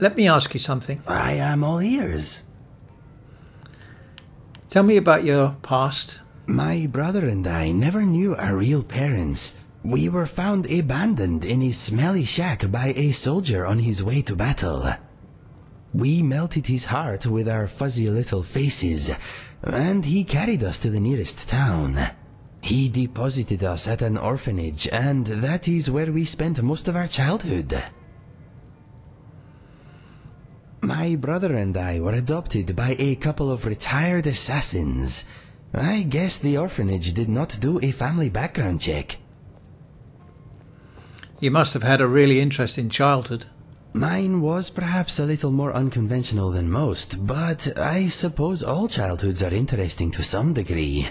let me ask you something. I am all ears. Tell me about your past. My brother and I never knew our real parents. We were found abandoned in a smelly shack by a soldier on his way to battle. We melted his heart with our fuzzy little faces, and he carried us to the nearest town. He deposited us at an orphanage, and that is where we spent most of our childhood. My brother and I were adopted by a couple of retired assassins. I guess the orphanage did not do a family background check. You must have had a really interesting childhood. Mine was perhaps a little more unconventional than most, but I suppose all childhoods are interesting to some degree.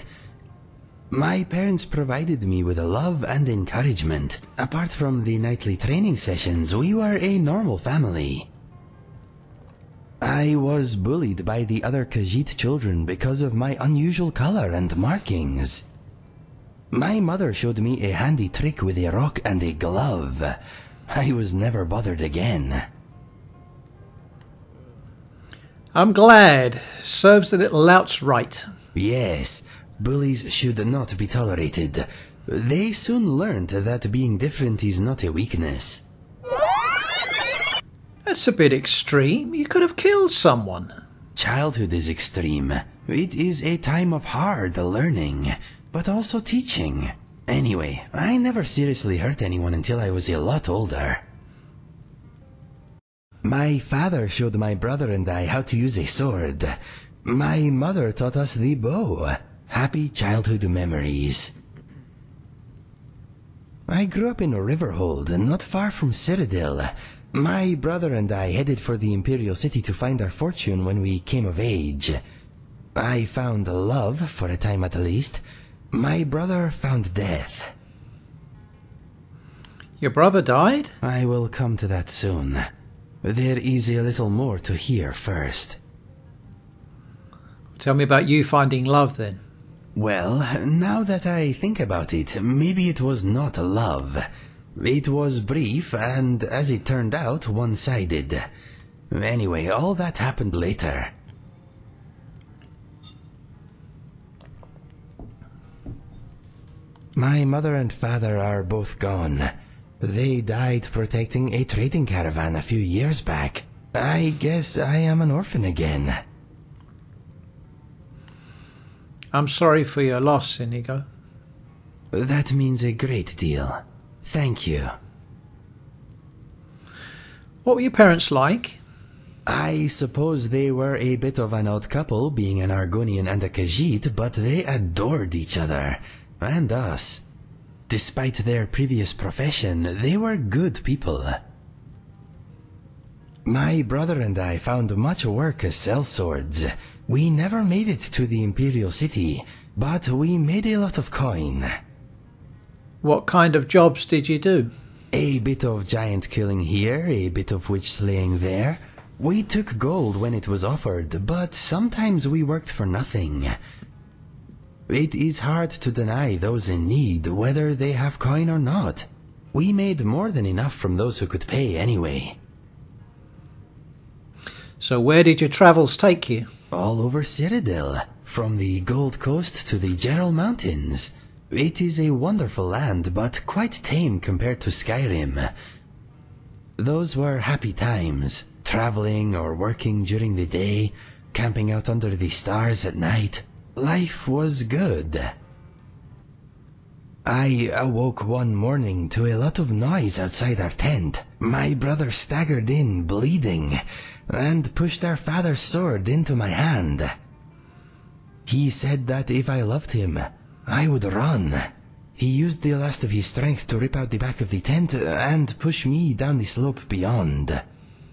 My parents provided me with love and encouragement. Apart from the nightly training sessions, we were a normal family. I was bullied by the other Khajiit children because of my unusual color and markings. My mother showed me a handy trick with a rock and a glove. I was never bothered again. I'm glad. Serves the little louts right. Yes, bullies should not be tolerated. They soon learned that being different is not a weakness. That's a bit extreme. You could have killed someone. Childhood is extreme. It is a time of hard learning, but also teaching. Anyway, I never seriously hurt anyone until I was a lot older. My father showed my brother and I how to use a sword. My mother taught us the bow. Happy childhood memories. I grew up in Riverhold, not far from Citadel. My brother and I headed for the Imperial City to find our fortune when we came of age. I found love, for a time at least. My brother found death. Your brother died? I will come to that soon. There is a little more to hear first. Tell me about you finding love then. Well, now that I think about it, maybe it was not love. It was brief and, as it turned out, one-sided. Anyway, all that happened later. My mother and father are both gone. They died protecting a trading caravan a few years back. I guess I am an orphan again. I'm sorry for your loss, Inigo. That means a great deal. Thank you. What were your parents like? I suppose they were a bit of an odd couple, being an Argonian and a Khajiit, but they adored each other. And us. Despite their previous profession, they were good people. My brother and I found much work as sellswords. We never made it to the Imperial City, but we made a lot of coin. What kind of jobs did you do? A bit of giant killing here, a bit of witch slaying there. We took gold when it was offered, but sometimes we worked for nothing. It is hard to deny those in need, whether they have coin or not. We made more than enough from those who could pay anyway. So where did your travels take you? All over Citadel, from the Gold Coast to the Gerald Mountains. It is a wonderful land, but quite tame compared to Skyrim. Those were happy times, traveling or working during the day, camping out under the stars at night. Life was good. I awoke one morning to a lot of noise outside our tent. My brother staggered in, bleeding, and pushed our father's sword into my hand. He said that if I loved him, I would run. He used the last of his strength to rip out the back of the tent and push me down the slope beyond.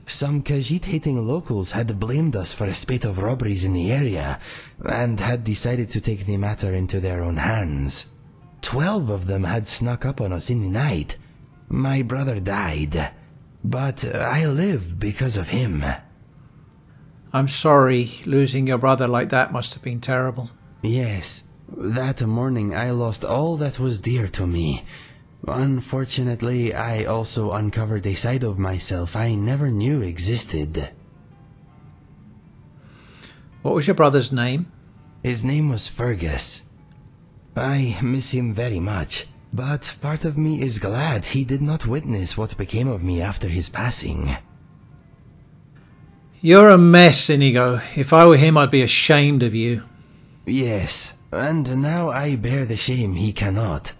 Some Khajiit-hating locals had blamed us for a spate of robberies in the area, and had decided to take the matter into their own hands. 12 of them had snuck up on us in the night. My brother died, but I live because of him. I'm sorry, losing your brother like that must have been terrible. Yes, that morning I lost all that was dear to me. Unfortunately, I also uncovered a side of myself I never knew existed. What was your brother's name? His name was Fergus. I miss him very much, but part of me is glad he did not witness what became of me after his passing. You're a mess, Inigo. If I were him, I'd be ashamed of you. Yes, and now I bear the shame he cannot.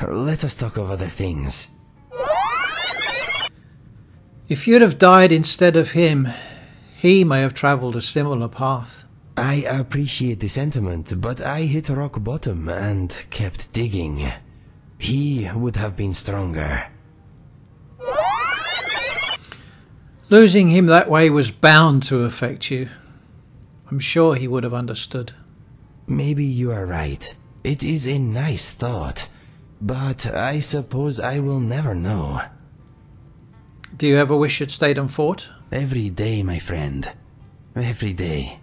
Let us talk of other things. If you'd have died instead of him, he may have travelled a similar path. I appreciate the sentiment, but I hit rock bottom and kept digging. He would have been stronger. Losing him that way was bound to affect you. I'm sure he would have understood. Maybe you are right. It is a nice thought, but I suppose I will never know. Do you ever wish you'd stayed and fought? Every day, my friend. Every day.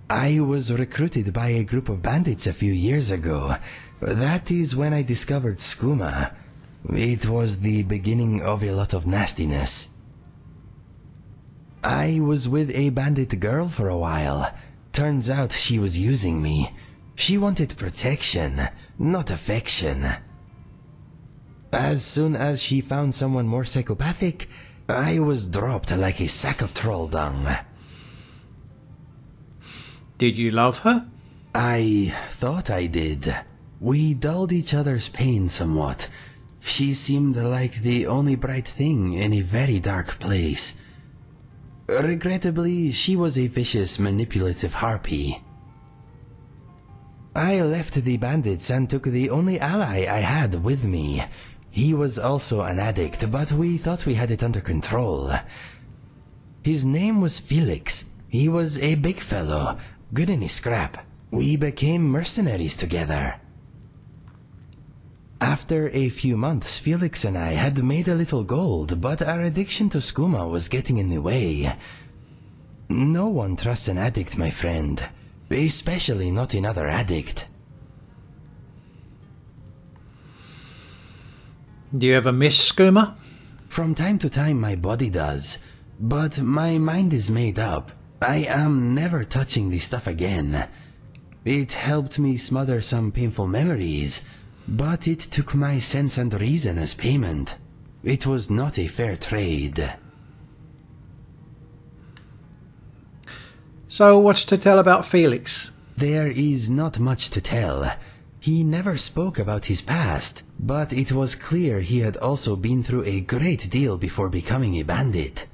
I was recruited by a group of bandits a few years ago. That is when I discovered skooma. It was the beginning of a lot of nastiness. I was with a bandit girl for a while. Turns out she was using me. She wanted protection, not affection. As soon as she found someone more psychopathic, I was dropped like a sack of troll dung. Did you love her? I thought I did. We dulled each other's pain somewhat. She seemed like the only bright thing in a very dark place. Regrettably, she was a vicious, manipulative harpy. I left the bandits and took the only ally I had with me. He was also an addict, but we thought we had it under control. His name was Felix. He was a big fellow, good in his scrap. We became mercenaries together. After a few months, Felix and I had made a little gold, but our addiction to skooma was getting in the way. No one trusts an addict, my friend. Especially not another addict. Do you ever miss skooma? From time to time my body does, but my mind is made up. I am never touching this stuff again. It helped me smother some painful memories, but it took my sense and reason as payment. It was not a fair trade. So what's to tell about Felix? There is not much to tell. He never spoke about his past, but it was clear he had also been through a great deal before becoming a bandit.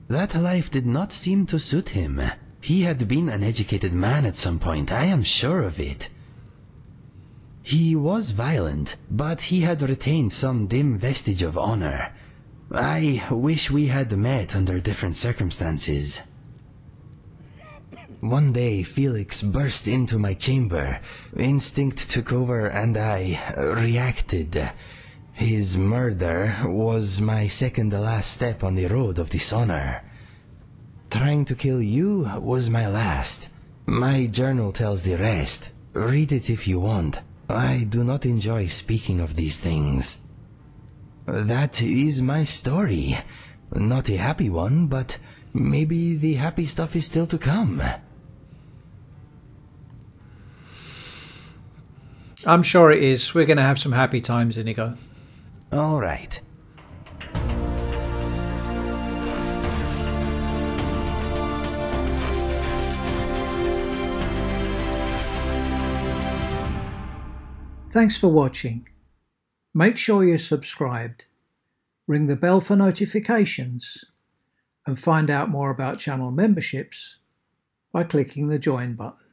That life did not seem to suit him. He had been an educated man at some point, I am sure of it. He was violent, but he had retained some dim vestige of honor. I wish we had met under different circumstances. One day, Felix burst into my chamber. Instinct took over and I reacted. His murder was my second-to-last step on the road of dishonor. Trying to kill you was my last. My journal tells the rest. Read it if you want. I do not enjoy speaking of these things. That is my story. Not a happy one, but maybe the happy stuff is still to come. I'm sure it is. We're going to have some happy times, Inigo. All right. Thanks for watching. Make sure you're subscribed. Ring the bell for notifications. And find out more about channel memberships by clicking the join button.